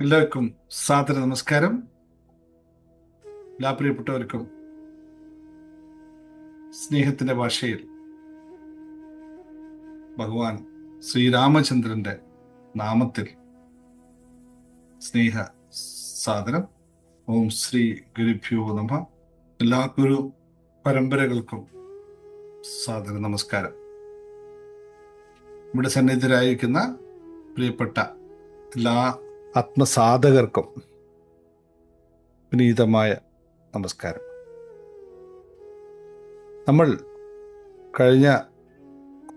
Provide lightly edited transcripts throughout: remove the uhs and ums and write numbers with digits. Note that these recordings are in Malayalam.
എല്ലാവർക്കും സാദര നമസ്കാരം. എല്ലാ പ്രിയപ്പെട്ടവർക്കും സ്നേഹത്തിന്റെ ഭാഷയിൽ ഭഗവാൻ ശ്രീരാമചന്ദ്രന്റെ നാമത്തിൽ സ്നേഹ സാദരം. ഓം ശ്രീ ഗുരുഭ്യോ നമഃ. എല്ലാ ഗുരു പരമ്പരകൾക്കും സാദര നമസ്കാരം. ഇവിടെ സന്നിധരായിരിക്കുന്ന പ്രിയപ്പെട്ട എല്ലാ ആത്മസാധകർക്കും വിനീതമായ നമസ്കാരം. നമ്മൾ കഴിഞ്ഞ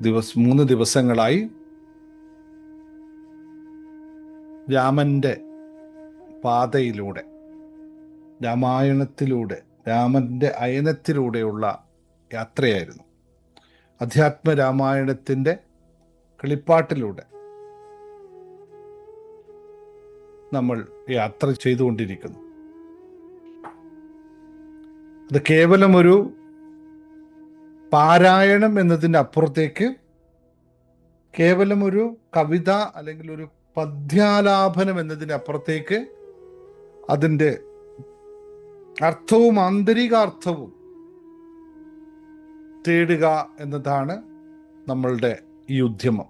3 ദിവസങ്ങളായി രാമന്റെ പാതയിലൂടെ, രാമായണത്തിലൂടെ, രാമന്റെ അയനത്തിലൂടെയുള്ള യാത്രയായിരുന്നു. അധ്യാത്മ രാമായണത്തിൻ്റെ കളിപ്പാട്ടിലൂടെ നമ്മൾ യാത്ര ചെയ്തുകൊണ്ടിരിക്കുന്നു. അത് കേവലം ഒരു പാരായണം എന്നതിൻ്റെ അപ്പുറത്തേക്ക്, കേവലം ഒരു കവിത അല്ലെങ്കിൽ ഒരു പദ്യാലാപനം എന്നതിൻ്റെ അപ്പുറത്തേക്ക് അതിൻ്റെ അർത്ഥവും ആന്തരികാർത്ഥവും തേടുക എന്നതാണ് നമ്മളുടെ ഈ ഉദ്യമം.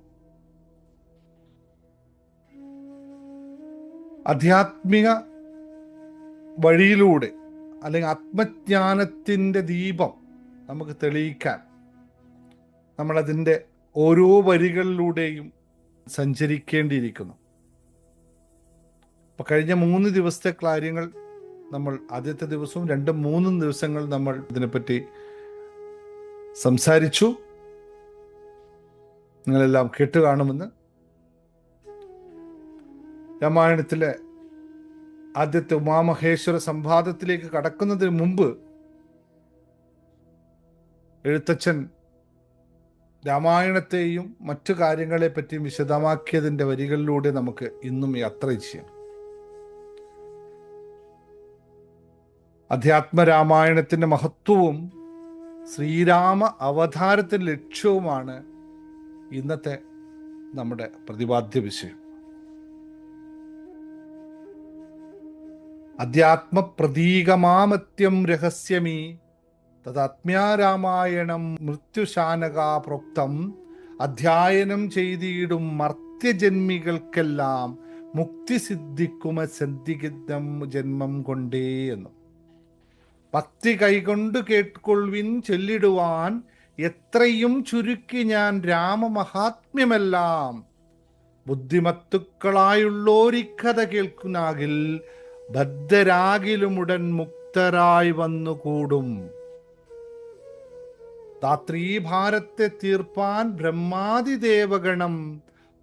ആധ്യാത്മിക വഴിയിലൂടെ അല്ലെങ്കിൽ ആത്മജ്ഞാനത്തിൻ്റെ ദീപം നമുക്ക് തെളിയിക്കാൻ നമ്മളതിൻ്റെ ഓരോ വരികളിലൂടെയും സഞ്ചരിക്കേണ്ടിയിരിക്കുന്നു. അപ്പോൾ കഴിഞ്ഞ 3 ദിവസത്തെ കാര്യങ്ങൾ നമ്മൾ ആദ്യത്തെ ദിവസവും 2-3 ദിവസങ്ങൾ നമ്മൾ ഇതിനെപ്പറ്റി സംസാരിച്ചു. നിങ്ങളെല്ലാം കേട്ട് കാണുമെന്ന്. രാമായണത്തിലെ ആദ്യത്തെ ഉമാമഹേശ്വര സംവാദത്തിലേക്ക് കടക്കുന്നതിന് മുമ്പ് എഴുത്തച്ഛൻ രാമായണത്തെയും മറ്റു കാര്യങ്ങളെ പറ്റിയും വിശദമാക്കിയതിൻ്റെ വരികളിലൂടെ നമുക്ക് ഇന്നും യാത്ര ചെയ്യാം. അധ്യാത്മ രാമായണത്തിൻ്റെ മഹത്വവും ശ്രീരാമ അവതാരത്തിൻ്റെ ലക്ഷ്യവുമാണ് ഇന്നത്തെ നമ്മുടെ പ്രതിപാദ്യ വിഷയം. അധ്യാത്മ പ്രതീകമാമത്യം രഹസ്യമീ തദാത്മ്യാരാമായണം മൃത്യുശാനകാ പ്രോക്തം അധ്യായനം ചെയ്തിടും മർത്യജന്മികൾക്കെല്ലാം മുക്തി സിദ്ധിക്കുമ സന്ധിഗിതം ജന്മം കൊണ്ടേ എന്നും. ഭക്തി കൈകൊണ്ട് കേട്ടുകൊള്ളുവിൻ ചൊല്ലിടുവാൻ എത്രയും ചുരുക്കി ഞാൻ രാമമഹാത്മ്യമെല്ലാം ബുദ്ധിമത്തുക്കളായുള്ളോരിക്കഥ കേൾക്കുനാകിൽ ബദ്ധരാകിലുമുടൻ മുക്തരായി വന്നുകൂടും. ധാത്രീഭാരത്തെ തീർപ്പാൻ ബ്രഹ്മാതിദേവഗണം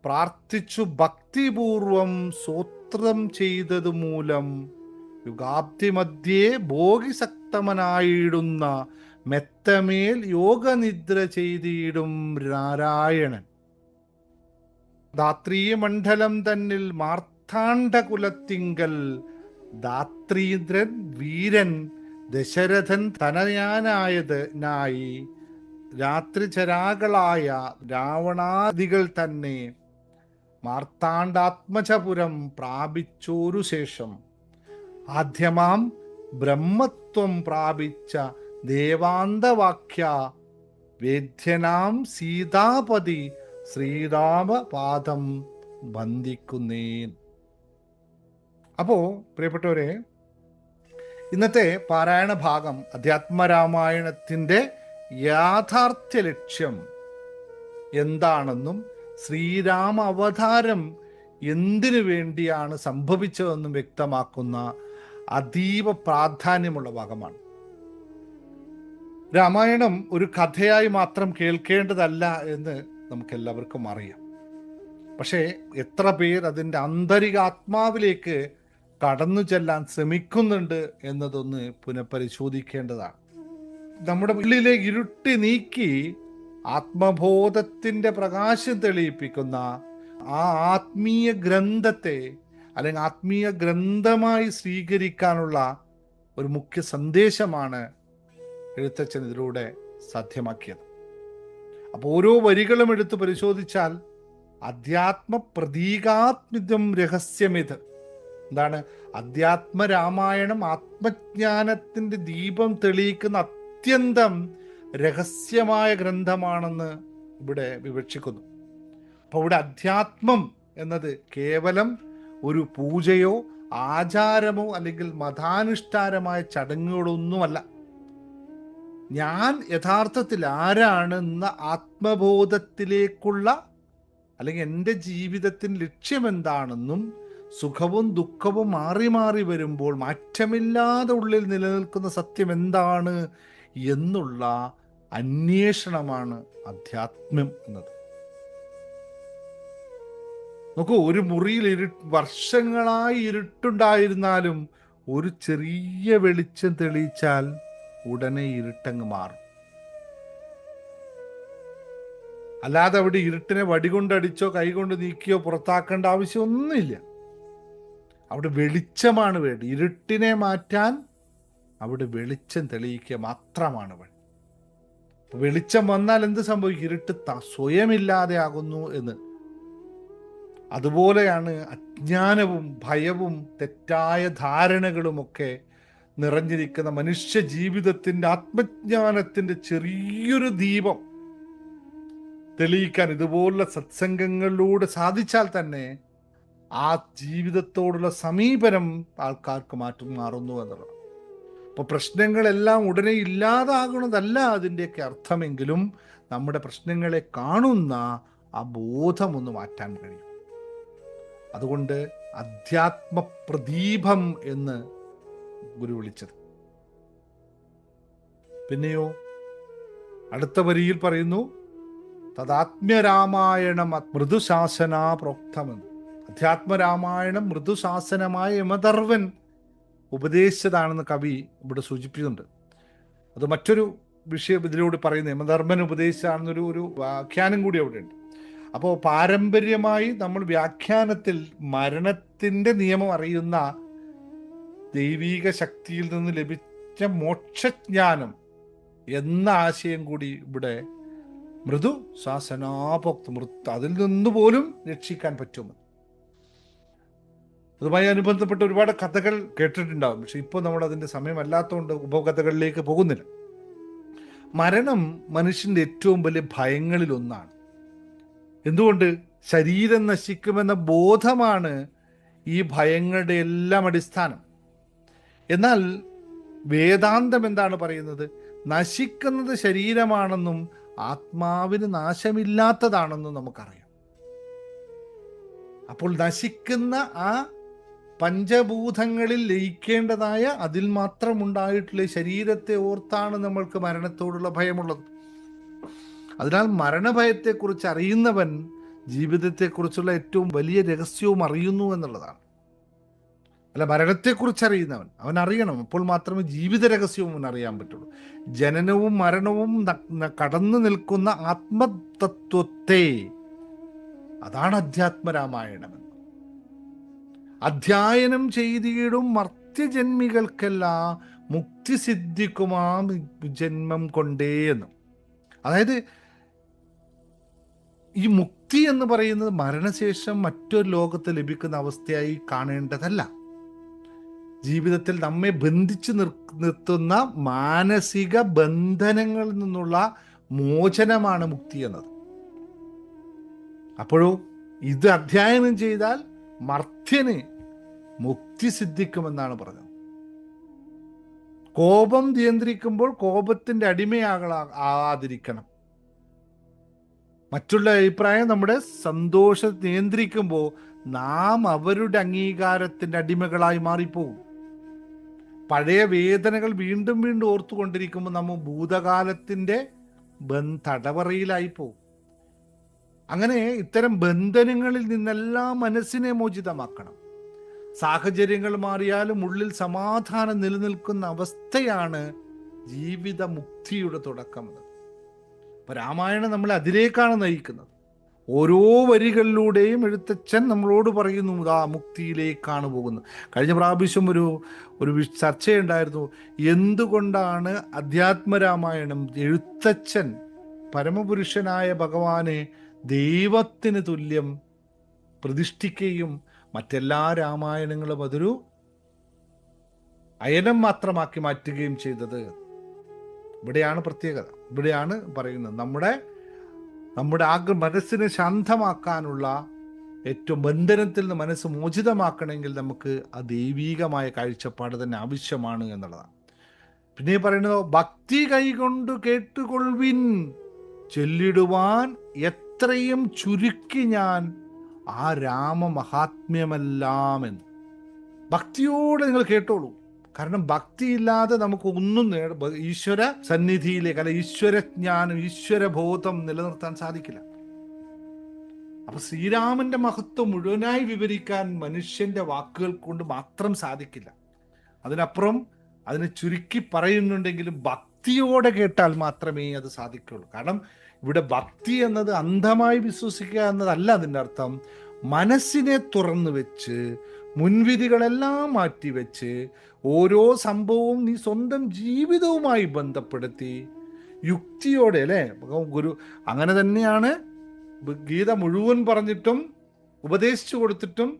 പ്രാർത്ഥിച്ചു ഭക്തിപൂർവം സ്വോത്രം ചെയ്തതു മൂലം യുഗാബ്ദി മധ്യേ ഭോഗിസക്തമനായിടുന്ന മെത്തമേൽ യോഗനിദ്ര ചെയ്തിടും നാരായണൻ. ധാത്രീമണ്ഡലം തന്നിൽ മാർത്താണ്ഡകുലത്തിങ്കൽ ധാത്രീന്ദ്രൻ വീരൻ ദശരഥൻ തനയാനായതിനായി രാത്രിചരാകളായ രാവണാദികൾ തന്നെ മാർത്താണ്ഡാത്മജപുരം പ്രാപിച്ചോരു ശേഷം ആദ്യമാം ബ്രഹ്മത്വം പ്രാപിച്ച ദേവാന്തവാക്യ വേദ്യനാം സീതാപതി ശ്രീരാമപാദം വന്ദിക്കുന്നേൻ. അപ്പോൾ പ്രിയപ്പെട്ടവരെ, ഇന്നത്തെ പാരായണ ഭാഗം അധ്യാത്മരാമായണത്തിൻ്റെ യാഥാർത്ഥ്യ ലക്ഷ്യം എന്താണെന്നും ശ്രീരാമ അവതാരം എന്തിനു വേണ്ടിയാണ് സംഭവിച്ചതെന്നും വ്യക്തമാക്കുന്ന അതീവ പ്രാധാന്യമുള്ള ഭാഗമാണ്. രാമായണം ഒരു കഥയായി മാത്രം കേൾക്കേണ്ടതല്ല എന്ന് നമുക്കെല്ലാവർക്കും അറിയാം. പക്ഷേ എത്ര പേർ അതിൻ്റെ ആന്തരികാത്മാവിലേക്ക് കടന്നു ചെല്ലാൻ ശ്രമിക്കുന്നുണ്ട് എന്നതൊന്ന് പുനഃപരിശോധിക്കേണ്ടതാണ്. നമ്മുടെ ഉള്ളിലെ ഇരുട്ടി നീക്കി ആത്മബോധത്തിൻ്റെ പ്രകാശം തെളിയിപ്പിക്കുന്ന ആ ആത്മീയ ഗ്രന്ഥത്തെ അല്ലെങ്കിൽ ആത്മീയ ഗ്രന്ഥമായി സ്വീകരിക്കാനുള്ള ഒരു മുഖ്യ സന്ദേശമാണ് എഴുത്തച്ഛൻ ഇതിലൂടെ സാധ്യമാക്കിയത്. അപ്പോൾ ഓരോ വരികളും എടുത്ത് പരിശോധിച്ചാൽ അധ്യാത്മ പ്രതീകാത്മികം രഹസ്യമിത് എന്താണ്? അധ്യാത്മരാമായണം ആത്മജ്ഞാനത്തിൻ്റെ ദീപം തെളിയിക്കുന്ന അത്യന്തം രഹസ്യമായ ഗ്രന്ഥമാണെന്ന് ഇവിടെ വിവക്ഷിക്കുന്നു. അപ്പോൾ ഇവിടെ അധ്യാത്മം എന്നത് കേവലം ഒരു പൂജയോ ആചാരമോ അല്ലെങ്കിൽ മതാനുഷ്ഠാനമായ ചടങ്ങുകളൊന്നുമല്ല. ഞാൻ യഥാർത്ഥത്തിൽ ആരാണെന്ന ആത്മബോധത്തിലേക്കുള്ള, അല്ലെങ്കിൽ എൻ്റെ ജീവിതത്തിൻ്റെ ലക്ഷ്യം എന്താണെന്നും സുഖവും ദുഃഖവും മാറി മാറി വരുമ്പോൾ മാറ്റമില്ലാതെ ഉള്ളിൽ നിലനിൽക്കുന്ന സത്യം എന്താണ് എന്നുള്ള അന്വേഷണമാണ് അധ്യാത്മം എന്നത്. നോക്കൂ, ഒരു മുറിയിൽ വർഷങ്ങളായി ഇരുട്ടുണ്ടായിരുന്നാലും ഒരു ചെറിയ വെളിച്ചം തെളിയിച്ചാൽ ഉടനെ ഇരുട്ടങ്ങ് മാറും. അല്ലാതെ അവിടെ ഇരുട്ടിനെ വടികൊണ്ടടിച്ചോ കൈകൊണ്ട് നീക്കിയോ പുറത്താക്കേണ്ട ആവശ്യമൊന്നുമില്ല. അവിടെ വെളിച്ചമാണ് വേണ്ടി. ഇരുട്ടിനെ മാറ്റാൻ അവിടെ വെളിച്ചം തെളിയിക്കുക മാത്രമാണ് വഴി. വെളിച്ചം വന്നാൽ എന്ത് സംഭവിക്കും? ഇരുട്ട് സ്വയമില്ലാതെ ആകുന്നു എന്ന്. അതുപോലെയാണ് അജ്ഞാനവും ഭയവും തെറ്റായ ധാരണകളുമൊക്കെ നിറഞ്ഞിരിക്കുന്ന മനുഷ്യ ജീവിതത്തിൻ്റെ ആത്മജ്ഞാനത്തിൻ്റെ ചെറിയൊരു ദീപം തെളിയിക്കാൻ ഇതുപോലുള്ള സത്സംഗങ്ങളിലൂടെ സാധിച്ചാൽ തന്നെ ആ ജീവിതത്തോടുള്ള സമീപനം ആൾക്കാർക്ക് മാറുന്നു എന്നുള്ളത്. അപ്പോൾ പ്രശ്നങ്ങളെല്ലാം ഉടനെ ഇല്ലാതാകുന്നതല്ല അതിൻ്റെയൊക്കെ അർത്ഥമെങ്കിലും നമ്മുടെ പ്രശ്നങ്ങളെ കാണുന്ന ആ ബോധം ഒന്ന് മാറ്റാൻ കഴിയും. അതുകൊണ്ട് അധ്യാത്മ പ്രദീപം എന്ന് ഗുരു വിളിച്ചത്. പിന്നെയോ അടുത്ത വരിയിൽ പറയുന്നു, തദാത്മ്യരാമായണം മൃദുശാസന പ്രോക്തമെന്ന്. അധ്യാത്മരാമായണം മൃദുശാസനമായ യമധർവൻ ഉപദേശിച്ചതാണെന്ന് കവി ഇവിടെ സൂചിപ്പിക്കുന്നുണ്ട്. അത് മറ്റൊരു വിഷയം ഇതിലൂടെ പറയുന്നത് യമധർമ്മൻ ഉപദേശിച്ചാണെന്നൊരു വ്യാഖ്യാനം കൂടി അവിടെ ഉണ്ട്. അപ്പോൾ പാരമ്പര്യമായി നമ്മൾ വ്യാഖ്യാനത്തിൽ മരണത്തിൻ്റെ നിയമം അറിയുന്ന ദൈവീക ശക്തിയിൽ നിന്ന് ലഭിച്ച മോക്ഷജ്ഞാനം എന്ന ആശയം കൂടി ഇവിടെ മൃദു ശാസനാപോക്തം, അതിൽ നിന്ന് പോലും രക്ഷിക്കാൻ പറ്റുമെന്ന്. അതുമായി അനുബന്ധപ്പെട്ട ഒരുപാട് കഥകൾ കേട്ടിട്ടുണ്ടാകും. പക്ഷെ ഇപ്പോൾ നമ്മൾ അതിൻ്റെ സമയമല്ലാത്തതുകൊണ്ട് ഉപകഥകളിലേക്ക് പോകുന്നില്ല. മരണം മനുഷ്യൻ്റെ ഏറ്റവും വലിയ ഭയങ്ങളിലൊന്നാണ്. എന്തുകൊണ്ട്? ശരീരം നശിക്കുമെന്ന ബോധമാണ് ഈ ഭയങ്ങളുടെ എല്ലാം അടിസ്ഥാനം. എന്നാൽ വേദാന്തം എന്താണ് പറയുന്നത്? നശിക്കുന്നത് ശരീരമാണെന്നും ആത്മാവിന് നാശമില്ലാത്തതാണെന്നും നമുക്കറിയാം. അപ്പോൾ നശിക്കുന്ന ആ പഞ്ചഭൂതങ്ങളിൽ ലയിക്കേണ്ടതായ അതിൽ മാത്രം ഉണ്ടായിട്ടുള്ള ശരീരത്തെ ഓർത്താണ് നമ്മൾക്ക് മരണത്തോടുള്ള ഭയമുള്ളത്. അതിനാൽ മരണഭയത്തെക്കുറിച്ച് അറിയുന്നവൻ ജീവിതത്തെക്കുറിച്ചുള്ള ഏറ്റവും വലിയ രഹസ്യവും അറിയുന്നു എന്നുള്ളതാണ്. അല്ല, മരണത്തെക്കുറിച്ച് അറിയുന്നവൻ അവൻ അറിയണം. അപ്പോൾ മാത്രമേ ജീവിത രഹസ്യവും അവൻ അറിയാൻ പറ്റുള്ളൂ. ജനനവും മരണവും കടന്നു നിൽക്കുന്ന ആത്മതത്വത്തെ, അതാണ് അധ്യാത്മരാമായണം. അധ്യയനം ചെയ്തിടും മർത്യജന്മികൾക്കെല്ലാം മുക്തി സിദ്ധിക്കുമാ ജന്മം കൊണ്ടേ എന്നും. അതായത് ഈ മുക്തി എന്ന് പറയുന്നത് മരണശേഷം മറ്റൊരു ലോകത്ത് ലഭിക്കുന്ന അവസ്ഥയായി കാണേണ്ടതല്ല. ജീവിതത്തിൽ നമ്മെ ബന്ധിച്ചു നിർത്തുന്ന മാനസിക ബന്ധനങ്ങളിൽ നിന്നുള്ള മോചനമാണ് മുക്തി എന്നത്. അപ്പോഴോ ഇത് അധ്യയനം ചെയ്താൽ മർത്യന് മുക്തി സിദ്ധിക്കുമെന്നാണ് പറഞ്ഞത്. കോപം നിയന്ത്രിക്കുമ്പോൾ കോപത്തിന്റെ അടിമയാകാതിരിക്കണം. മറ്റുള്ള അഭിപ്രായം നമ്മുടെ സന്തോഷം നിയന്ത്രിക്കുമ്പോൾ നാം അവരുടെ അംഗീകാരത്തിന്റെ അടിമകളായി മാറിപ്പോകും. പഴയ വേദനകൾ വീണ്ടും വീണ്ടും ഓർത്തുകൊണ്ടിരിക്കുമ്പോൾ നമ്മൾ ഭൂതകാലത്തിന്റെ തടവറയിലായി പോകും. അങ്ങനെ ഇത്തരം ബന്ധനങ്ങളിൽ നിന്നെല്ലാം മനസ്സിനെ മോചിതമാക്കണം. സാഹചര്യങ്ങൾ മാറിയാലും ഉള്ളിൽ സമാധാനം നിലനിൽക്കുന്ന അവസ്ഥയാണ് ജീവിത മുക്തിയുടെ തുടക്കം. അപ്പൊ രാമായണം നമ്മളെ അതിലേക്കാണ് നയിക്കുന്നത്. ഓരോ വരികളിലൂടെയും എഴുത്തച്ഛൻ നമ്മളോട് പറയുന്നു ആ മുക്തിയിലേക്കാണ് പോകുന്നത്. കഴിഞ്ഞ പ്രാവശ്യം ഒരു ചർച്ചയുണ്ടായിരുന്നു. എന്തുകൊണ്ടാണ് അധ്യാത്മരാമായണം എഴുത്തച്ഛൻ പരമപുരുഷനായ ഭഗവാനെ ദൈവത്തിന് തുല്യം പ്രതിഷ്ഠിക്കുകയും മറ്റെല്ലാ രാമായണങ്ങളും അതൊരു അയനം മാത്രമാക്കി മാറ്റുകയും ചെയ്തത്. ഇവിടെയാണ് പ്രത്യേകത. ഇവിടെയാണ് പറയുന്നത് നമ്മുടെ മനസ്സിനെ ശാന്തമാക്കാനുള്ള, ഏറ്റവും ബന്ധനത്തിൽ നിന്ന് മനസ്സ് മോചിതമാക്കണമെങ്കിൽ നമുക്ക് ആ ദൈവീകമായ കാഴ്ചപ്പാട് തന്നെ ആവശ്യമാണ് എന്നുള്ളതാണ്. പിന്നെ പറയുന്നത്, ഭക്തി കൈകൊണ്ട് കേട്ടുകൊള്ളുവിൻ, ചൊല്ലിടുവാൻ എത്രയും ചുരുക്കി ഞാൻ ആ രാമമഹാത്മ്യമെല്ലാം എന്ന്. ഭക്തിയോടെ നിങ്ങൾ കേട്ടോളൂ. കാരണം ഭക്തിയില്ലാതെ നമുക്ക് ഒന്നും ഈശ്വര സന്നിധിയിലേക്ക്, അല്ല ഈശ്വരജ്ഞാനം, ഈശ്വരബോധം നിലനിർത്താൻ സാധിക്കില്ല. അപ്പൊ ശ്രീരാമന്റെ മഹത്വം മുഴുവനായി വിവരിക്കാൻ മനുഷ്യന്റെ വാക്കുകൾ കൊണ്ട് മാത്രം സാധിക്കില്ല. അതിനപ്പുറം അതിനെ ചുരുക്കി പറയുന്നുണ്ടെങ്കിലും ഭക്തിയോടെ കേട്ടാൽ മാത്രമേ അത് സാധിക്കുള്ളൂ. കാരണം ഇവിടെ ഭക്തി എന്നത് അന്ധമായി വിശ്വസിക്കുക എന്നതല്ല അതിൻ്റെ അർത്ഥം. മനസ്സിനെ തുറന്നു വെച്ച്, മുൻവിധികളെല്ലാം മാറ്റിവെച്ച്, ഓരോ സംഭവവും നീ സ്വന്തം ജീവിതവുമായി ബന്ധപ്പെടുത്തി യുക്തിയോടെ, അല്ലേ, ഗുരു അങ്ങനെ തന്നെയാണ് ഗീത മുഴുവൻ പറഞ്ഞിട്ടും ഉപദേശിച്ചു കൊടുത്തിട്ടും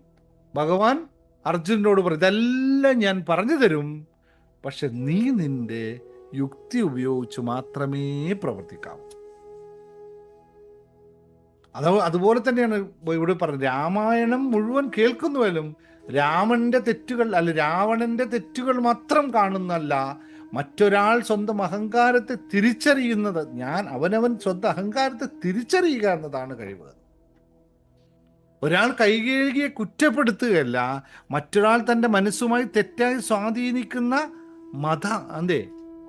ഭഗവാൻ അർജുനനോട് പറയും, ഇതെല്ലാം ഞാൻ പറഞ്ഞു തരും, പക്ഷെ നീ നിന്റെ യുക്തി ഉപയോഗിച്ച് മാത്രമേ പ്രവർത്തിക്കാവൂ. അതുപോലെ തന്നെയാണ് ഇവിടെ പറഞ്ഞത്. രാമായണം മുഴുവൻ കേൾക്കുന്നുവെങ്കിലും രാമന്റെ തെറ്റുകൾ, അല്ല രാവണന്റെ തെറ്റുകൾ മാത്രം കാണുന്നല്ല, മറ്റൊരാൾ സ്വന്തം അഹങ്കാരത്തെ തിരിച്ചറിയുന്നത്, അവനവൻ സ്വന്തം അഹങ്കാരത്തെ തിരിച്ചറിയുക എന്നതാണ് കഴിവ്. ഒരാൾ കൈകഴുകിയെ കുറ്റപ്പെടുത്തുകയല്ല, മറ്റൊരാൾ തൻ്റെ മനസ്സുമായി തെറ്റായി സ്വാധീനിക്കുന്ന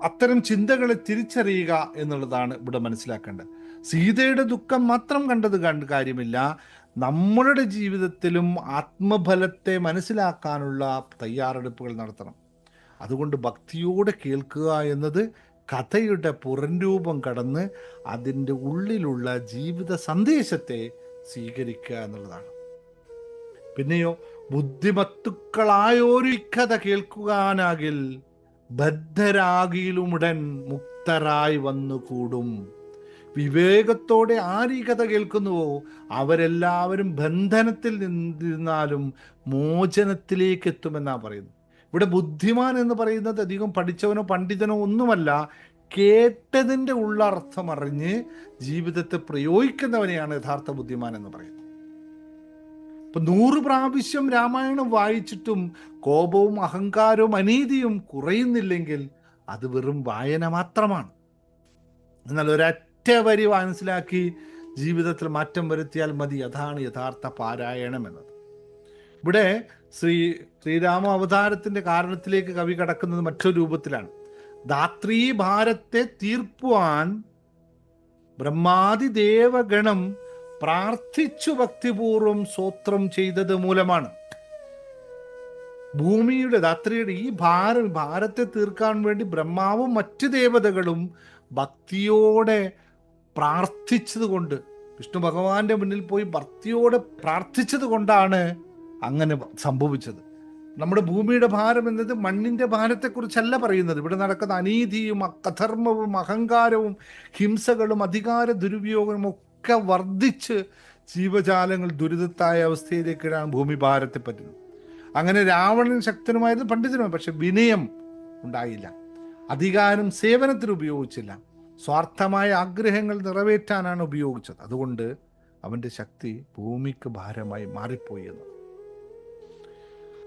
അത്തരം ചിന്തകളെ തിരിച്ചറിയുക എന്നുള്ളതാണ് ഇവിടെ മനസ്സിലാക്കേണ്ടത്. സീതയുടെ ദുഃഖം മാത്രം കണ്ടത് കാര്യമില്ല, നമ്മളുടെ ജീവിതത്തിലും ആത്മഫലത്തെ മനസ്സിലാക്കാനുള്ള തയ്യാറെടുപ്പുകൾ നടത്തണം. അതുകൊണ്ട് ഭക്തിയോടെ കേൾക്കുക എന്നത് കഥയുടെ പുറംരൂപം കടന്ന് അതിൻ്റെ ഉള്ളിലുള്ള ജീവിത സന്ദേശത്തെ സ്വീകരിക്കുക എന്നുള്ളതാണ്. പിന്നെയോ, ബുദ്ധിമത്തുക്കളായോരു ഇക്കഥ കേൾക്കുവാനാകിൽ ബദ്ധരാകിലുമുടൻ മുക്തരായി വന്നുകൂടും. വിവേകത്തോടെ ആര് ഈ കഥ കേൾക്കുന്നുവോ അവരെല്ലാവരും ബന്ധനത്തിൽ നിന്നിരുന്നാലും മോചനത്തിലേക്ക് എത്തുമെന്നാണ് പറയുന്നത്. ഇവിടെ ബുദ്ധിമാൻ എന്ന് പറയുന്നത് അധികം പഠിച്ചവനോ പണ്ഡിതനോ ഒന്നുമല്ല, കേട്ടതിൻ്റെ ഉള്ളർത്ഥം അറിഞ്ഞ് ജീവിതത്തെ പ്രയോഗിക്കുന്നവനെയാണ് യഥാർത്ഥ ബുദ്ധിമാൻ എന്ന് പറയുന്നത്. ഇപ്പൊ 100 പ്രാവശ്യം രാമായണം വായിച്ചിട്ടും കോപവും അഹങ്കാരവും അനീതിയും കുറയുന്നില്ലെങ്കിൽ അത് വെറും വായന മാത്രമാണ്. എന്നാൽ ഒരൊറ്റ വരി മനസ്സിലാക്കി ജീവിതത്തിൽ മാറ്റം വരുത്തിയാൽ മതി. അതാണ് യഥാർത്ഥ പാരായണം എന്നത്. ഇവിടെ ശ്രീരാമ അവതാരത്തിന്റെ കാരണത്തിലേക്ക് കവി കടക്കുന്നത് മറ്റൊരു രൂപത്തിലാണ്. ധാത്രീ ഭാരത്തെ തീർക്കുവാൻ ബ്രഹ്മാദി ദേവഗണം പ്രാർത്ഥിച്ചു ഭക്തിപൂർവം സ്തോത്രം ചെയ്തത് മൂലമാണ്. ഭൂമിയുടെ, ധാത്രിയുടെ ഈ ഭാരത്തെ തീർക്കാൻ വേണ്ടി ബ്രഹ്മാവും മറ്റു ദേവതകളും ഭക്തിയോടെ പ്രാർത്ഥിച്ചത് കൊണ്ട്, വിഷ്ണു ഭഗവാന്റെ മുന്നിൽ പോയി ഭക്തിയോടെ പ്രാർത്ഥിച്ചത് കൊണ്ടാണ് അങ്ങനെ സംഭവിച്ചത്. നമ്മുടെ ഭൂമിയുടെ ഭാരം എന്നത് മണ്ണിന്റെ ഭാരത്തെക്കുറിച്ചല്ല പറയുന്നത്. ഇവിടെ നടക്കുന്ന അനീതിയും അധർമ്മവും അഹങ്കാരവും ഹിംസകളും അധികാര ദുരുപയോഗവും ഒക്കെ വർദ്ധിച്ച് ജീവജാലങ്ങൾ ദുരിതത്തായ അവസ്ഥയിലേക്കാണ് ഭൂമി ഭാരത്തെ പറ്റുന്നത്. അങ്ങനെ രാവണൻ ശക്തനുമായിരുന്നു, പണ്ഡിതനുമായി, പക്ഷെ വിനയം ഉണ്ടായില്ല. അധികാരം സേവനത്തിന് ഉപയോഗിച്ചില്ല, സ്വാർത്ഥമായ ആഗ്രഹങ്ങൾ നിറവേറ്റാനാണ് ഉപയോഗിച്ചത്. അതുകൊണ്ട് അവൻ്റെ ശക്തി ഭൂമിക്ക് ഭാരമായി മാറിപ്പോയി എന്ന്.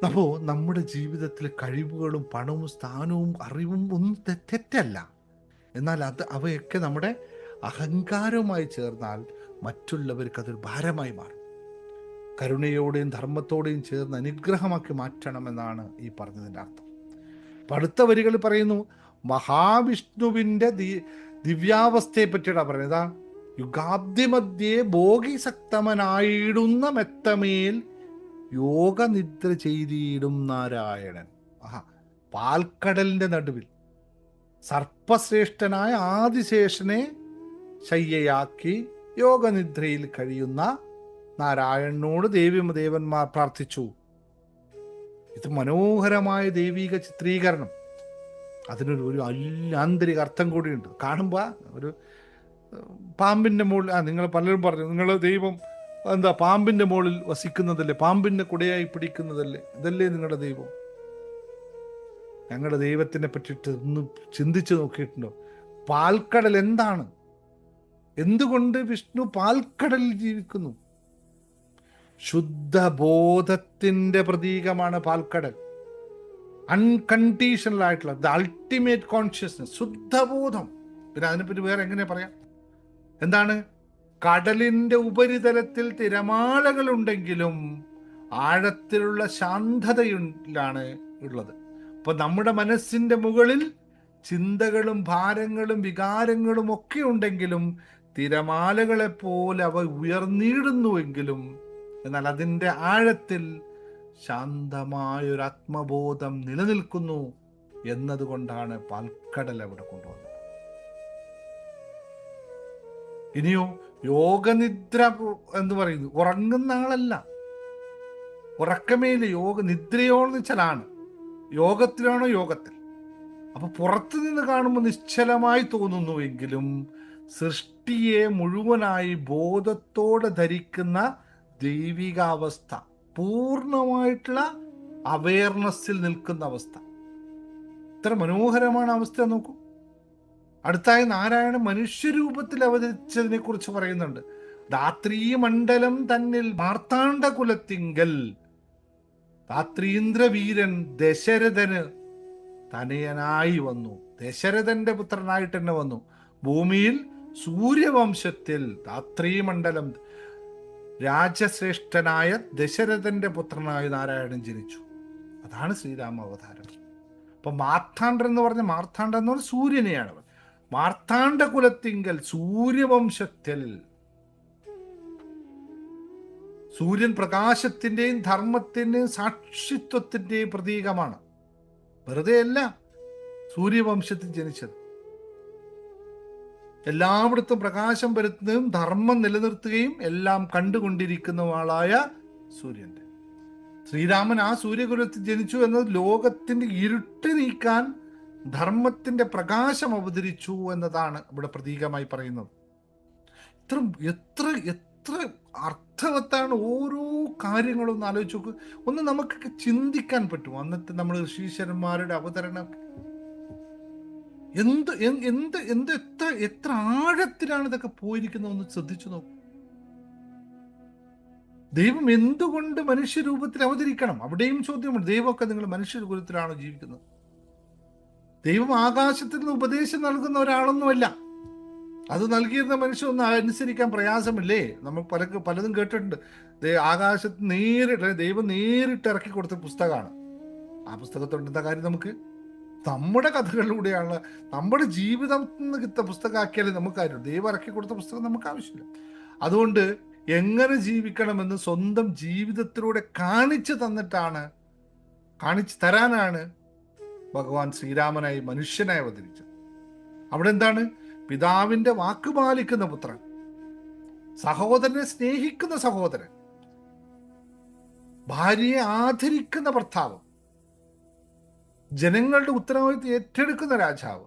അപ്പോൾ നമ്മുടെ ജീവിതത്തിലെ കഴിവുകളും പണവും സ്ഥാനവും അറിവും ഒന്നും തെറ്റല്ല. എന്നാൽ അവയൊക്കെ നമ്മുടെ അഹങ്കാരവുമായി ചേർന്നാൽ മറ്റുള്ളവർക്ക് അതൊരു ഭാരമായി മാറും. കരുണയോടെയും ധർമ്മത്തോടെയും ചേർന്ന് അനുഗ്രഹമാക്കി മാറ്റണമെന്നാണ് ഈ പറഞ്ഞതിൻ്റെ അർത്ഥം. അടുത്ത വരികൾ പറയുന്നു, മഹാവിഷ്ണുവിൻ്റെ ദിവ്യാവസ്ഥയെ പറ്റിയാണ് പറയുന്നത്. യുഗാബ്ദിമധ്യേ ഭോഗിസക്തമനായിടുന്ന മെത്തമേൽ യോഗനിദ്ര ചെയ്തിടും നാരായണൻ. പാൽക്കടലിന്റെ നടുവിൽ സർപ്പശ്രേഷ്ഠനായ ആദിശേഷനെ ശയ്യയാക്കി യോഗനിദ്രയിൽ കഴിയുന്ന നാരായണനോട് ദേവന്മാർ പ്രാർത്ഥിച്ചു. ഇത് മനോഹരമായ ദൈവിക ചിത്രീകരണം. അതിനൊരു ആന്തരിക അർത്ഥം കൂടിയുണ്ട്. കാണുമ്പോൾ ഒരു പാമ്പിൻ്റെ മുകളിൽ, നിങ്ങൾ പലരും പറഞ്ഞു, നിങ്ങൾ ദൈവം എന്താ പാമ്പിന്റെ മുകളിൽ വസിക്കുന്നതല്ലേ, പാമ്പിന്റെ കുടയായി പിടിക്കുന്നതല്ലേ, ഇതല്ലേ നിങ്ങളുടെ ദൈവം? ഞങ്ങളുടെ ദൈവത്തിനെ പറ്റിയിട്ട് ഒന്ന് ചിന്തിച്ചു നോക്കിയിട്ടുണ്ടോ? പാൽക്കടൽ എന്താണ്? എന്തുകൊണ്ട് വിഷ്ണു പാൽക്കടലിൽ ജീവിക്കുന്നു? ശുദ്ധബോധത്തിന്റെ പ്രതീകമാണ് പാൽക്കടൽ. അൺകണ്ടീഷണൽ ആയിട്ടുള്ള ദ അൾട്ടിമേറ്റ് കോൺഷ്യസ്നസ്, ശുദ്ധബോധം. പിന്നെ അതിനെപ്പറ്റി വേറെ എങ്ങനെ പറയാം? എന്താണ്? കടലിന്റെ ഉപരിതലത്തിൽ തിരമാലകൾ ഉണ്ടെങ്കിലും ആഴത്തിലുള്ള ശാന്തതയിലാണ് ഉള്ളത്. അപ്പൊ നമ്മുടെ മനസ്സിന്റെ മുകളിൽ ചിന്തകളും ഭാരങ്ങളും വികാരങ്ങളും ഒക്കെ ഉണ്ടെങ്കിലും തിരമാലകളെ പോലെ അവ ഉയർന്നിടുന്നുവെങ്കിലും എന്നാൽ അതിൻ്റെ ആഴത്തിൽ ശാന്തമായൊരു ആത്മബോധം നിലനിൽക്കുന്നു എന്നതുകൊണ്ടാണ് പാൽക്കടൽ അവിടെ കൊണ്ടുവന്നത്. ഇനിയോ യോഗനിദ്ര എന്ന് പറയുന്നു. ഉറങ്ങുന്ന ആളല്ല, ഉറക്കമേല് യോഗ. നിദ്രയോന്ന് വെച്ചാലാണ്, യോഗത്തിലാണോ യോഗത്തിൽ. അപ്പൊ പുറത്തു നിന്ന് കാണുമ്പോൾ നിശ്ചലമായി തോന്നുന്നുവെങ്കിലും സൃഷ്ടിയെ മുഴുവനായി ബോധത്തോടെ ധരിക്കുന്ന ദൈവികാവസ്ഥ, പൂർണ്ണമായിട്ടുള്ള അവയർനെസ്സിൽ നിൽക്കുന്ന അവസ്ഥ. ഇത്ര മനോഹരമാണ് അവസ്ഥ. നോക്കൂ, അടുത്തായി നാരായണ മനുഷ്യരൂപത്തിൽ അവതരിച്ചതിനെ കുറിച്ച് പറയുന്നുണ്ട്. ധാത്രീ മണ്ഡലം തന്നിൽ മാർത്താണ്ഡ കുലത്തിങ്കൽ ധാത്രീന്ദ്രവീരൻ ദശരഥന് തനയനായി വന്നു. ദശരഥന്റെ പുത്രനായിട്ട് തന്നെ വന്നു. ഭൂമിയിൽ സൂര്യവംശത്തിൽ ധാത്രീമണ്ഡലം രാജശ്രേഷ്ഠനായ ദശരഥന്റെ പുത്രനായി നാരായണൻ ജനിച്ചു. അതാണ് ശ്രീരാമ അവതാരം. അപ്പൊ മാർത്താണ്ഡൻ എന്ന് പറഞ്ഞ, മാർത്താണ്ഡൻ എന്ന് പറഞ്ഞ സൂര്യനെയാണ്. മാർത്താണ്ഡ കുലത്തിങ്കൽ സൂര്യവംശത്തിൽ. സൂര്യൻ പ്രകാശത്തിന്റെയും ധർമ്മത്തിന്റെയും സാക്ഷിത്വത്തിന്റെയും പ്രതീകമാണ്. വെറുതെ അല്ല സൂര്യവംശത്തിൽ ജനിച്ചത്. എല്ലായിടത്തും പ്രകാശം പരത്തുന്നതും ധർമ്മം നിലനിർത്തുകയും എല്ലാം കണ്ടുകൊണ്ടിരിക്കുന്ന ആളായ സൂര്യന്റെ. ശ്രീരാമൻ ആ സൂര്യകുലത്തിൽ ജനിച്ചു എന്നത് ലോകത്തിന്റെ ഇരുട്ട് നീക്കാൻ ധർമ്മത്തിന്റെ പ്രകാശം അവതരിച്ചു എന്നതാണ് ഇവിടെ പ്രതീകമായി പറയുന്നത്. എത്ര എത്ര അർത്ഥവത്താണ് ഓരോ കാര്യങ്ങളും. ഒന്ന് ആലോചിച്ച് നോക്ക്. ഒന്ന് നമുക്കൊക്കെ ചിന്തിക്കാൻ പറ്റും. അന്നത്തെ നമ്മൾ ഋഷീശ്വരന്മാരുടെ അവതരണം എന്ത് എന്ത് എന്ത് എത്ര എത്ര ആഴത്തിലാണ് ഇതൊക്കെ പോയിരിക്കുന്നത്. ഒന്ന് ശ്രദ്ധിച്ചു നോക്കും. ദൈവം എന്തുകൊണ്ട് മനുഷ്യരൂപത്തിൽ അവതരിക്കണം? അവിടെയും ചോദ്യമുണ്ട്. ദൈവമൊക്കെ നിങ്ങൾ മനുഷ്യരൂപത്തിലാണോ ജീവിക്കുന്നത്? ദൈവം ആകാശത്തിൽ നിന്ന് ഉപദേശം നൽകുന്ന ഒരാളൊന്നുമല്ല. അത് നൽകിയിരുന്ന മനുഷ്യരൊന്നും അനുസരിക്കാൻ പ്രയാസമില്ലേ? നമ്മൾ പലതും കേട്ടിട്ടുണ്ട്. ആകാശത്ത് നേരിട്ട് ദൈവം നേരിട്ട് ഇറക്കി കൊടുത്ത പുസ്തകമാണ്. ആ പുസ്തകത്തോട് എന്താ കാര്യം? നമുക്ക് നമ്മുടെ കഥകളിലൂടെയാണ്, നമ്മുടെ ജീവിതത്തിൽ നിന്ന് കിട്ടുന്ന പുസ്തകമാക്കിയാലേ നമുക്ക് കാര്യം. ദൈവം ഇറക്കി കൊടുത്ത പുസ്തകം നമുക്ക് ആവശ്യമില്ല. അതുകൊണ്ട് എങ്ങനെ ജീവിക്കണമെന്ന് സ്വന്തം ജീവിതത്തിലൂടെ കാണിച്ചു തരാനാണ് ഭഗവാൻ ശ്രീരാമനായി മനുഷ്യനായി അവതരിച്ചത്. അവിടെ എന്താണ്? പിതാവിന്റെ വാക്ക് പാലിക്കുന്ന പുത്രൻ, സഹോദരനെ സ്നേഹിക്കുന്ന സഹോദരൻ, ഭാര്യയെ ആദരിക്കുന്ന ഭർത്താവ്, ജനങ്ങളുടെ ഉത്തരവാദിത്വം ഏറ്റെടുക്കുന്ന രാജാവ്,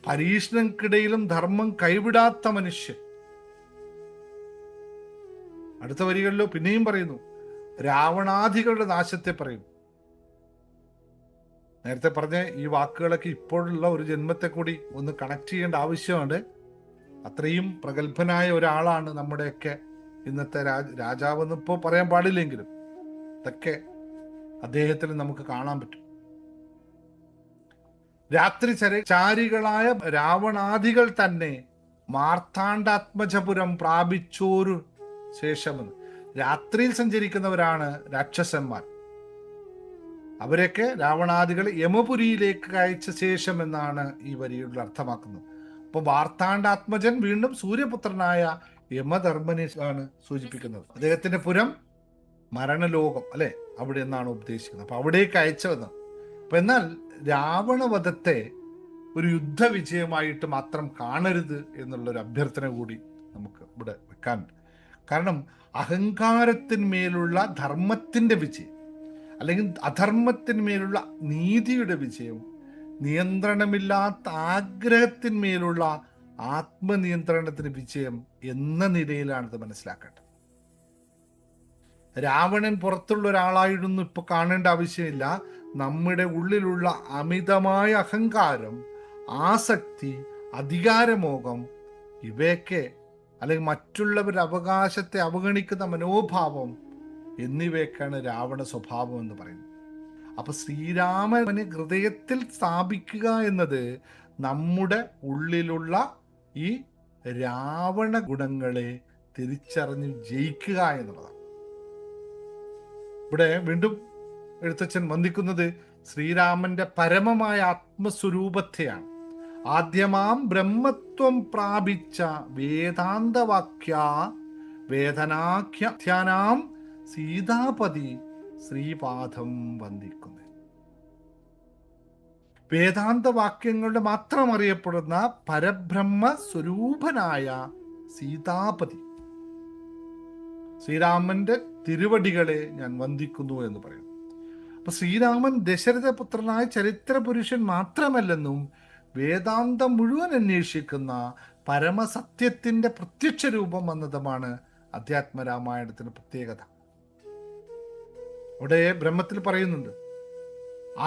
പരീക്ഷണങ്ങൾക്കിടയിലും ധർമ്മം കൈവിടാത്ത മനുഷ്യൻ. അടുത്ത വരികളിലോ പിന്നെയും പറയുന്നു, രാവണാദികളുടെ നാശത്തെ പറയുന്നു. നേരത്തെ പറഞ്ഞ ഈ വാക്കുകളൊക്കെ ഇപ്പോഴുള്ള ഒരു ജന്മത്തെ കൂടി ഒന്ന് കണക്ട് ചെയ്യേണ്ട ആവശ്യമുണ്ട്. അത്രയും പ്രഗത്ഭനായ ഒരാളാണ് നമ്മുടെയൊക്കെ ഇന്നത്തെ രാജാവെന്ന് ഇപ്പോൾ പറയാൻ പാടില്ലെങ്കിലും ഇതൊക്കെ അദ്ദേഹത്തിൽ നമുക്ക് കാണാൻ പറ്റും. രാത്രി ചാരികളായ രാവണാദികൾ തന്നെ മാർത്താണ്ഡാത്മജപുരം പ്രാപിച്ചോരു ശേഷമെന്ന്. രാത്രിയിൽ സഞ്ചരിക്കുന്നവരാണ് രാക്ഷസന്മാർ. അവരൊക്കെ രാവണാദികൾ യമപുരിയിലേക്ക് അയച്ച ശേഷം എന്നാണ് ഈ വരിയുടെ അർത്ഥമാക്കുന്നത്. അപ്പൊ മാർത്താണ്ഡാത്മജൻ വീണ്ടും സൂര്യപുത്രനായ യമധർമ്മനെ ആണ് സൂചിപ്പിക്കുന്നത്. അദ്ദേഹത്തിന്റെ പുരം മരണലോകം അല്ലെ, അവിടെ എന്നാണ് ഉദ്ദേശിക്കുന്നത്. അപ്പൊ അവിടേക്ക് അയച്ചതെന്ന്. അപ്പൊ എന്നാൽ രാവണവധത്തെ ഒരു യുദ്ധവിജയമായിട്ട് മാത്രം കാണരുത് എന്നുള്ളൊരു അഭ്യർത്ഥന കൂടി നമുക്ക് ഇവിടെ വെക്കാനുണ്ട്. കാരണം അഹങ്കാരത്തിന്മേലുള്ള ധർമ്മത്തിന്റെ വിജയം, അല്ലെങ്കിൽ അധർമ്മത്തിന്മേലുള്ള നീതിയുടെ വിജയം, നിയന്ത്രണമില്ലാത്ത ആഗ്രഹത്തിന്മേലുള്ള ആത്മനിയന്ത്രണത്തിന് വിജയം എന്ന നിലയിലാണിത് മനസ്സിലാക്കേണ്ടത്. രാവണൻ പുറത്തുള്ള ഒരാളായിരുന്നു ഇപ്പൊ കാണേണ്ട ആവശ്യമില്ല. നമ്മുടെ ഉള്ളിലുള്ള അമിതമായ അഹങ്കാരം, ആസക്തി, അധികാരമോഹം, ഇവയൊക്കെ, അല്ലെങ്കിൽ മറ്റുള്ളവരുടെ അവകാശത്തെ അവഗണിക്കുന്ന മനോഭാവം എന്നിവയൊക്കെയാണ് രാവണ സ്വഭാവം എന്ന് പറയുന്നത്. അപ്പൊ ശ്രീരാമനെ ഹൃദയത്തിൽ സ്ഥാപിക്കുക എന്നത് നമ്മുടെ ഉള്ളിലുള്ള ഈ രാവണ ഗുണങ്ങളെ തിരിച്ചറിഞ്ഞ് ജയിക്കുക എന്നുള്ളതാണ്. ഇവിടെ വീണ്ടും എഴുത്തച്ഛൻ വന്ദിക്കുന്നത് ശ്രീരാമന്റെ പരമമായ ആത്മസ്വരൂപത്തെയാണ്. ആദ്യമാം ബ്രഹ്മത്വം പ്രാപിച്ച വേദാന്തവാക്യ വേദനാഖ്യാനാം സീതാപതി ശ്രീപാദം വന്ദിക്കുന്നു. വേദാന്ത വാക്യങ്ങളുടെ മാത്രം അറിയപ്പെടുന്ന പരബ്രഹ്മ സ്വരൂപനായ സീതാപതി ശ്രീരാമന്റെ തിരുവടികളെ ഞാൻ വന്ദിക്കുന്നു എന്ന് പറയുന്നു. അപ്പൊ ശ്രീരാമൻ ദശരഥപുത്രനായ ചരിത്ര പുരുഷൻ മാത്രമല്ലെന്നും വേദാന്തം മുഴുവൻ അന്വേഷിക്കുന്ന പരമസത്യത്തിന്റെ പ്രത്യക്ഷ രൂപം എന്നതുമാണ് അധ്യാത്മരാമായണത്തിന്റെ പ്രത്യേകത. അവിടെ ബ്രഹ്മത്തിൽ പറയുന്നുണ്ട്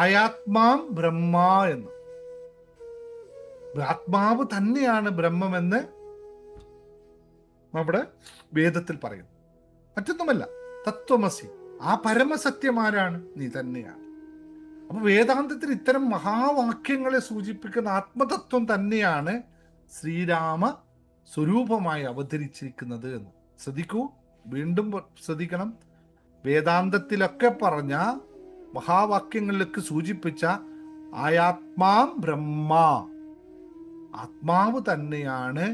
ആയാത്മാം ബ്രഹ്മ എന്ന്. ആത്മാവ് തന്നെയാണ് ബ്രഹ്മമെന്ന് നമ്മുടെ വേദത്തിൽ പറയുന്നു. മറ്റൊന്നുമല്ല, തത്വമസി, ആ പരമസത്യം ആരാണ്? നീ തന്നെയാണ്. അപ്പൊ വേദാന്തത്തിൽ ഇത്തരം മഹാവാക്യങ്ങളെ സൂചിപ്പിക്കുന്ന ആത്മതത്വം തന്നെയാണ് ശ്രീരാമ സ്വരൂപമായി അവതരിച്ചിരിക്കുന്നത് എന്ന് ശ്രദ്ധിക്കൂ. വീണ്ടും ശ്രദ്ധിക്കണം, വേദാന്തത്തിലൊക്കെ പറഞ്ഞ മഹാവാക്യങ്ങളിലേക്ക് സൂചിപ്പിച്ച ആയാത്മാം ബ്രഹ്മ, ആത്മാവ് തന്നെയാണ്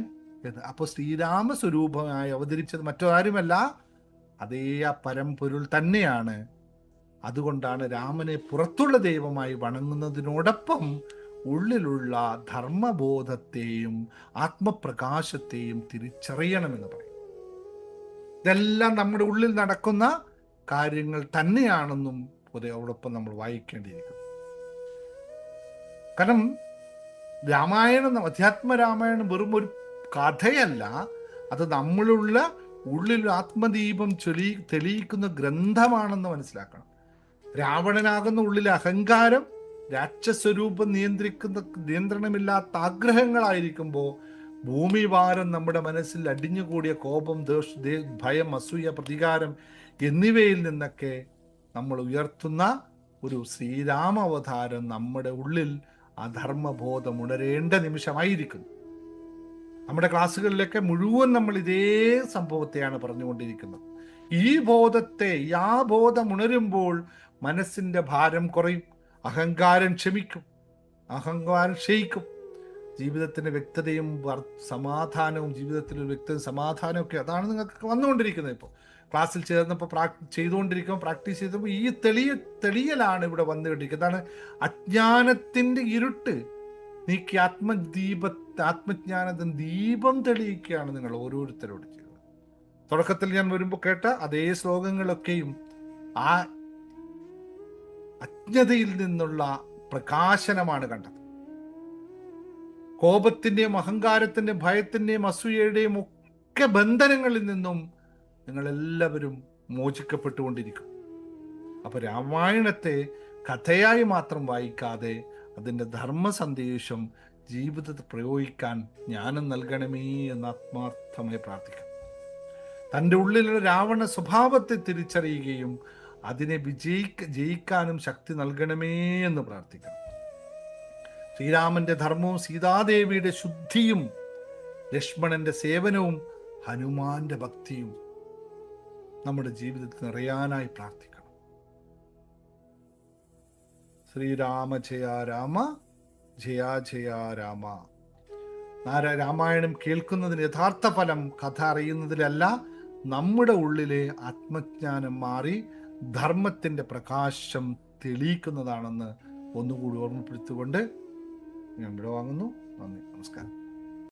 എന്ന്. അപ്പൊ ശ്രീരാമ സ്വരൂപമായി അവതരിച്ചത് മറ്റാരുമല്ല, അതേ ആ പരമ്പൊരുൾ തന്നെയാണ്. അതുകൊണ്ടാണ് രാമനെ പുറത്തുള്ള ദൈവമായി വണങ്ങുന്നതിനോടൊപ്പം ഉള്ളിലുള്ള ധർമ്മബോധത്തെയും ആത്മപ്രകാശത്തെയും തിരിച്ചറിയണമെന്ന് പറയും. ഇതെല്ലാം നമ്മുടെ ഉള്ളിൽ നടക്കുന്ന കാര്യങ്ങൾ തന്നെയാണെന്നും അതോടൊപ്പം നമ്മൾ വായിക്കേണ്ടിയിരിക്കുന്നു. കാരണം രാമായണം, അധ്യാത്മരാമായണം വെറും ഒരു കഥയല്ല, അത് നമ്മളുള്ള ഉള്ളിൽ ആത്മദീപം തെളിയിക്കുന്ന ഗ്രന്ഥമാണെന്ന് മനസ്സിലാക്കണം. രാവണനാകുന്ന ഉള്ളിലെ അഹങ്കാരം, രാക്ഷസ്വരൂപം നിയന്ത്രണമില്ലാത്ത ആഗ്രഹങ്ങളായിരിക്കുമ്പോൾ ഭൂമിഭാരം നമ്മുടെ മനസ്സിൽ അടിഞ്ഞുകൂടിയ കോപം, ഭയം, അസൂയ, പ്രതികാരം എന്നിവയിൽ നിന്നൊക്കെ നമ്മൾ ഉയർത്തുന്ന ഒരു ശ്രീരാമ അവതാരം നമ്മുടെ ഉള്ളിൽ ആ ധർമ്മബോധം ഉണരേണ്ട നിമിഷമായിരിക്കുന്നു. നമ്മുടെ ക്ലാസ്സുകളിലൊക്കെ മുഴുവൻ നമ്മൾ ഇതേ സംഭവത്തെയാണ് പറഞ്ഞുകൊണ്ടിരിക്കുന്നത്. ഈ ബോധം ഉണരുമ്പോൾ മനസ്സിന്റെ ഭാരം കുറയും, അഹങ്കാരം ക്ഷയിക്കും, ജീവിതത്തിന്റെ വ്യക്തതയും സമാധാനവും, ജീവിതത്തിലൊരു വ്യക്തത സമാധാനവും ഒക്കെ അതാണ് നിങ്ങൾക്ക് വന്നുകൊണ്ടിരിക്കുന്നത്. ഇപ്പോൾ ക്ലാസ്സിൽ ചേർന്നപ്പോൾ ചെയ്തുകൊണ്ടിരിക്കുമ്പോൾ, പ്രാക്ടീസ് ചെയ്തപ്പോൾ ഈ തെളിയലാണ് ഇവിടെ വന്നുകൊണ്ടിരിക്കുന്നത്. അതാണ് അജ്ഞാനത്തിന്റെ ഇരുട്ട് നീക്കി ആത്മജ്ഞാനത്തിന് ദീപം തെളിയിക്കുകയാണ് നിങ്ങൾ ഓരോരുത്തരോട് ചെയ്തത്. തുടക്കത്തിൽ ഞാൻ വരുമ്പോൾ കേട്ട അതേ ശ്ലോകങ്ങളൊക്കെയും ആ അജ്ഞതയിൽ നിന്നുള്ള പ്രകാശനമാണ് കണ്ടത്. കോപത്തിന്റെയും അഹങ്കാരത്തിന്റെയും ഭയത്തിന്റെയും അസൂയയുടെയും ഒക്കെ ബന്ധനങ്ങളിൽ നിന്നും നിങ്ങളെല്ലാവരും മോചിക്കപ്പെട്ടുകൊണ്ടിരിക്കും. അപ്പൊ രാമായണത്തെ കഥയായി മാത്രം വായിക്കാതെ അതിൻ്റെ ധർമ്മ സന്ദേശം ജീവിതത്തിൽ പ്രയോഗിക്കാൻ ജ്ഞാനം നൽകണമേ എന്ന് ആത്മാർത്ഥമായി പ്രാർത്ഥിക്കണം. തൻ്റെ ഉള്ളിലുള്ള രാവണ സ്വഭാവത്തെ തിരിച്ചറിയുകയും അതിനെ ജയിക്കാനും ശക്തി നൽകണമേ എന്ന് പ്രാർത്ഥിക്കണം. ശ്രീരാമന്റെ ധർമ്മവും സീതാദേവിയുടെ ശുദ്ധിയും ലക്ഷ്മണന്റെ സേവനവും ഹനുമാന്റെ ഭക്തിയും നമ്മുടെ ജീവിതത്തിൽ നിറയാനായി പ്രാർത്ഥിക്കണം. ശ്രീരാമ ജയ രാമ, ജയ ജയ രാമ. രാമായണം കേൾക്കുന്നതിന് യഥാർത്ഥ ഫലം കഥ അറിയുന്നതിലല്ല, നമ്മുടെ ഉള്ളിലെ ആത്മജ്ഞാനം മാറി ധർമ്മത്തിന്റെ പ്രകാശം തെളിയിക്കുന്നതാണെന്ന് ഒന്നുകൂടി ഓർമ്മപ്പെടുത്തിക്കൊണ്ട് ഞാൻ ഇവിടെ വാങ്ങുന്നു. നന്ദി, നമസ്കാരം.